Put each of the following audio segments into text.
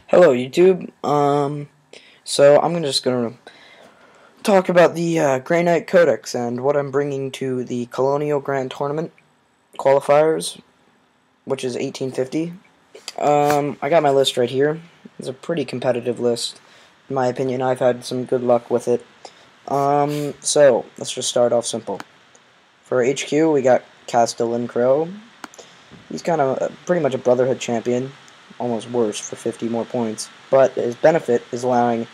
Hello, YouTube. So I'm just gonna talk about the Grey Knight Codex and what I'm bringing to the Colonial Grand Tournament qualifiers, which is 1850. I got my list right here. It's a pretty competitive list, in my opinion. I've had some good luck with it. So let's just start off simple. For HQ, we got Castellan Crow. He's kind of pretty much a Brotherhood champion, almost worse for 50 more points. But his benefit is allowing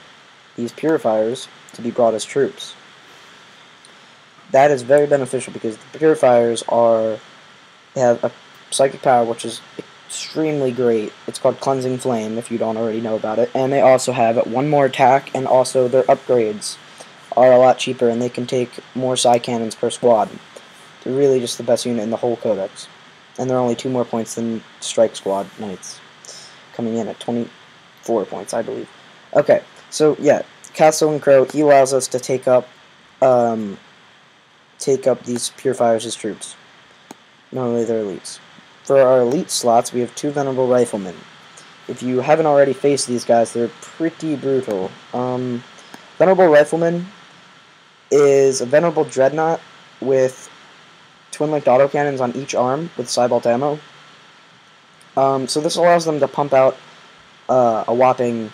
these purifiers to be brought as troops. That is very beneficial because the purifiers have a psychic power which is extremely great. It's called Cleansing Flame, if you don't already know about it. And they also have one more attack, and also their upgrades are a lot cheaper, and they can take more psi cannons per squad. They're really just the best unit in the whole codex. And they're only 2 more points than Strike Squad Knights, coming in at 24 points, I believe. Okay, so yeah, Castellan Crow, he allows us to take up these purifiers as troops. Normally they're elites. For our elite slots, we have 2 Venerable Riflemen. If you haven't already faced these guys, they're pretty brutal. Venerable Rifleman is a Venerable Dreadnought with twin-linked autocannons on each arm with Cybolt ammo. So this allows them to pump out a whopping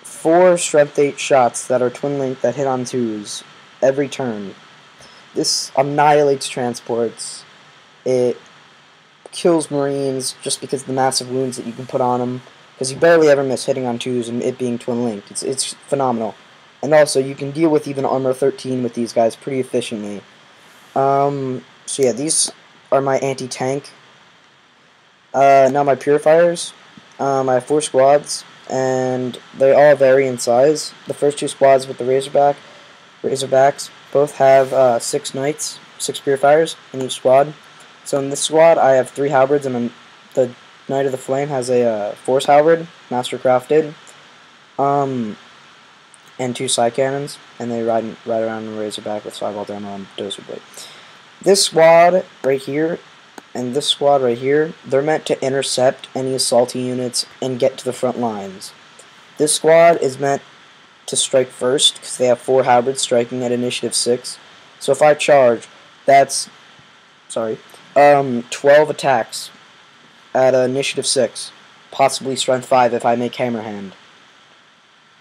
4 Strength 8 shots that are twin-linked that hit on 2s every turn. This annihilates transports. It kills Marines just because of the massive wounds that you can put on them, because you barely ever miss hitting on 2s and it being twin-linked. It's phenomenal. And also, you can deal with even Armor 13 with these guys pretty efficiently. So yeah, these are my anti-tank. Now my purifiers. I have 4 squads, and they all vary in size. The first 2 squads with the Razorbacks both have 6 knights, 6 purifiers in each squad. So in this squad, I have 3 halberds, and the Knight of the Flame has a Force halberd, mastercrafted, and 2 psi cannons, and they ride around in Razorback with Cybolt ammo and Dozer Blade. This squad right here and this squad right here, they're meant to intercept any assaulting units and get to the front lines. This squad is meant to strike first because they have 4 halberds striking at initiative 6. So if I charge, that's 12 attacks at initiative 6, possibly strength 5 if I make hammer hand.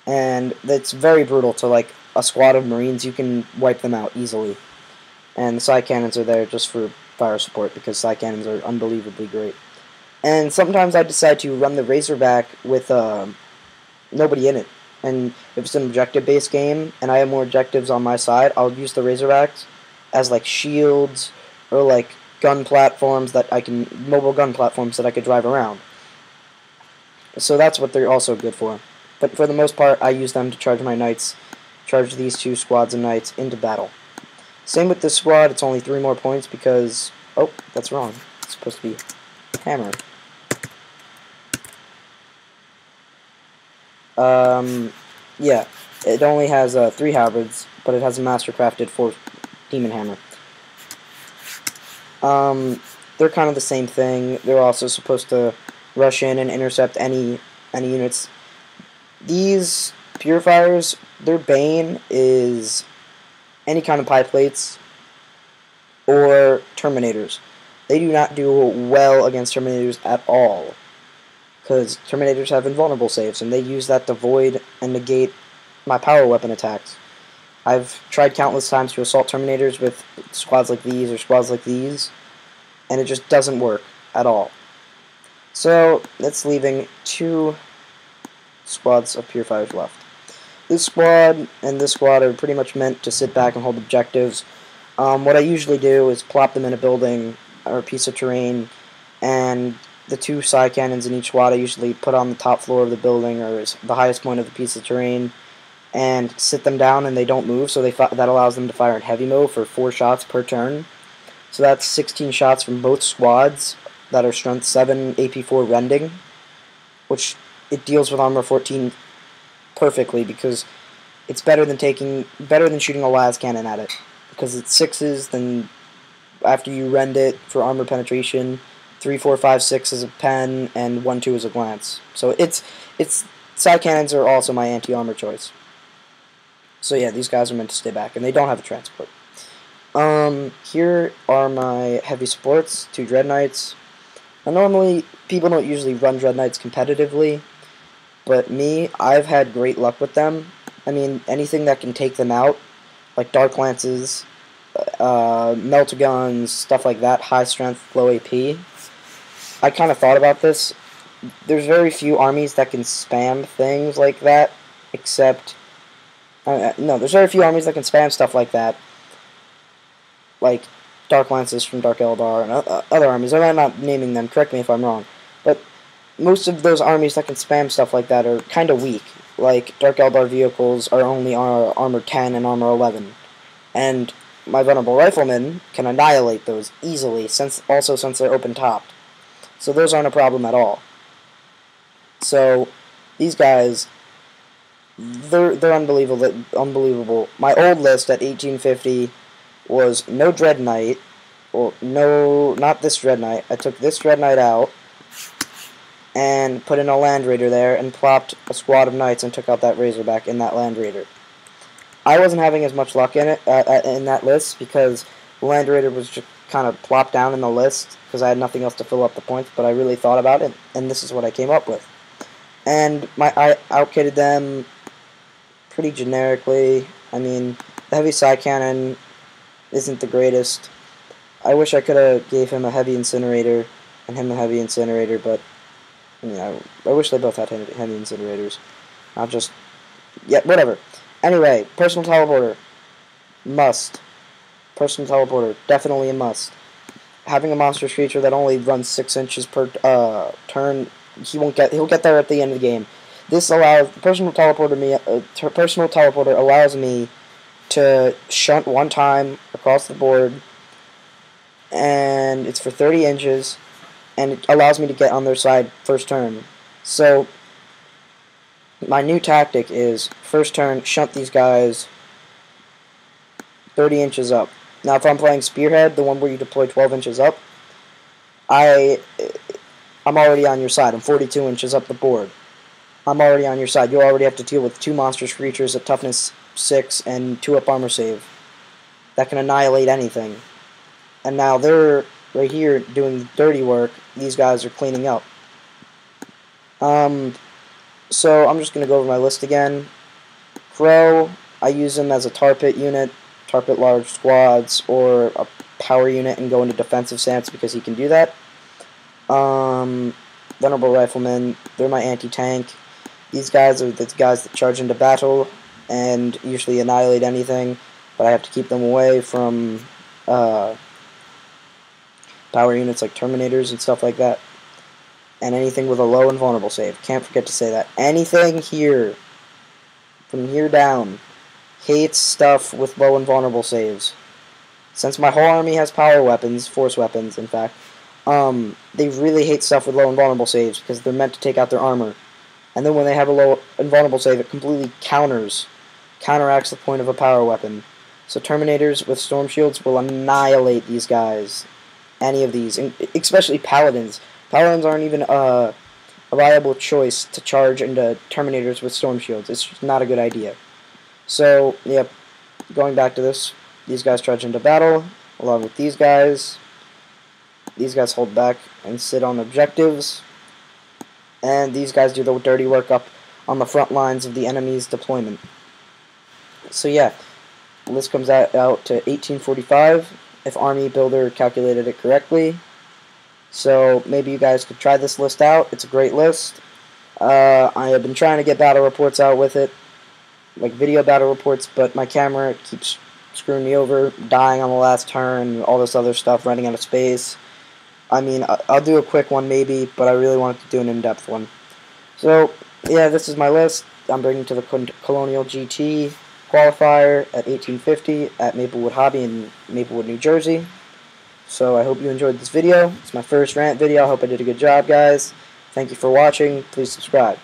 And it's very brutal to like a squad of Marines. You can wipe them out easily. And the psi cannons are there just for fire support because psi cannons are unbelievably great. And sometimes I decide to run the Razorback with nobody in it. And if it's an objective-based game and I have more objectives on my side, I'll use the Razorbacks as like shields or like gun platforms mobile gun platforms that I could drive around. So that's what they're also good for. But for the most part, I use them to charge my knights, charge these 2 squads of knights into battle. Same with this squad, it's only 3 more points because, oh, that's wrong. It's supposed to be hammer. Yeah, it only has 3 halberds, but it has a mastercrafted 4 demon hammer. They're kind of the same thing. They're also supposed to rush in and intercept any units. These purifiers, their bane is any kind of pie plates or terminators. They do not do well against terminators at all, because terminators have invulnerable saves, and they use that to void and negate my power weapon attacks. I've tried countless times to assault terminators with squads like these or squads like these, and it just doesn't work at all. So that's leaving 2 squads of purifiers left. This squad and this squad are pretty much meant to sit back and hold objectives. What I usually do is plop them in a building or a piece of terrain, and the 2 psi cannons in each squad I usually put on the top floor of the building or the highest point of the piece of terrain, and sit them down and they don't move, so that allows them to fire in heavy mode for 4 shots per turn. So that's 16 shots from both squads that are strength 7 AP4 rending, which it deals with armor 14 perfectly because it's better than shooting a las cannon at it, because it's 6s. Then after you rend it for armor penetration, 3, 4, 5, 6 is a pen, and 1, 2 is a glance. So it's side cannons are also my anti-armor choice. So yeah, these guys are meant to stay back, and they don't have a transport. Here are my heavy supports, 2 Dread Knights. Now, normally, people don't usually run Dread Knights competitively, but me, I've had great luck with them. I mean, anything that can take them out, like Dark Lances, Meltaguns, stuff like that, high strength, low AP. I kind of thought about this. There's very few armies that can spam things like that, except... no, there's very few armies that can spam stuff like that, like Dark Lances from Dark Eldar and other armies. I'm not naming them, correct me if I'm wrong, but most of those armies that can spam stuff like that are kind of weak. Like, Dark Eldar vehicles are only armor 10 and armor 11, and my Venerable Riflemen can annihilate those easily, since they're open-topped. So those aren't a problem at all. So, these guys, they're unbelievable. My old list at 1850 was no Dread Knight, or no, not this Dread Knight. I took this Dread Knight out and put in a Land Raider there and plopped a squad of Knights and took out that Razorback in that Land Raider. I wasn't having as much luck in it in that list because the Land Raider was just kind of plopped down in the list because I had nothing else to fill up the points, but I really thought about it, and this is what I came up with. And I outkitted them pretty generically. I mean, the heavy side cannon isn't the greatest. I wish I could have gave him a heavy incinerator and him a heavy incinerator, but you know, I wish they both had heavy incinerators. Not just, yeah, whatever. Anyway, personal teleporter, must. Personal teleporter, definitely a must. Having a monstrous creature that only runs 6 inches per turn, he'll get there at the end of the game. This allows personal teleporter allows me to shunt one time across the board, and it's for 30 inches, and it allows me to get on their side first turn. So my new tactic is first turn, shunt these guys 30 inches up. Now if I'm playing Spearhead, the one where you deploy 12 inches up, I'm already on your side. I'm 42 inches up the board. I'm already on your side. You already have to deal with 2 monstrous creatures at toughness 6 and 2 up armor save that can annihilate anything. And now they're right here doing the dirty work. These guys are cleaning up. So I'm just going to go over my list again. Crow, I use him as a tar pit unit, tar pit large squads, or a power unit and go into defensive stance because he can do that. Venerable Riflemen, they're my anti-tank. These guys are the guys that charge into battle and usually annihilate anything, but I have to keep them away from power units like Terminators and stuff like that. And anything with a low and vulnerable save. Can't forget to say that. Anything here, from here down, hates stuff with low and vulnerable saves. Since my whole army has power weapons, force weapons, in fact, they really hate stuff with low and vulnerable saves because they're meant to take out their armor. And then when they have a low and vulnerable save, it completely counteracts the point of a power weapon. So Terminators with Storm Shields will annihilate these guys. Any of these, especially Paladins. Paladins aren't even a viable choice to charge into Terminators with Storm Shields. It's just not a good idea. So, yep, going back to this, these guys charge into battle, along with these guys. These guys hold back and sit on objectives. And these guys do the dirty work up on the front lines of the enemy's deployment. So yeah, the list comes out to 1845, if Army Builder calculated it correctly. So maybe you guys could try this list out. It's a great list. I have been trying to get battle reports out with it, like video battle reports, but my camera keeps screwing me over, dying on the last turn, all this other stuff, running out of space. I mean, I'll do a quick one maybe, but I really wanted to do an in-depth one. So, yeah, this is my list. I'm bringing to the Colonial GT qualifier at 1850 at Maplewood Hobby in Maplewood, New Jersey. So I hope you enjoyed this video. It's my first rant video. I hope I did a good job, guys. Thank you for watching. Please subscribe.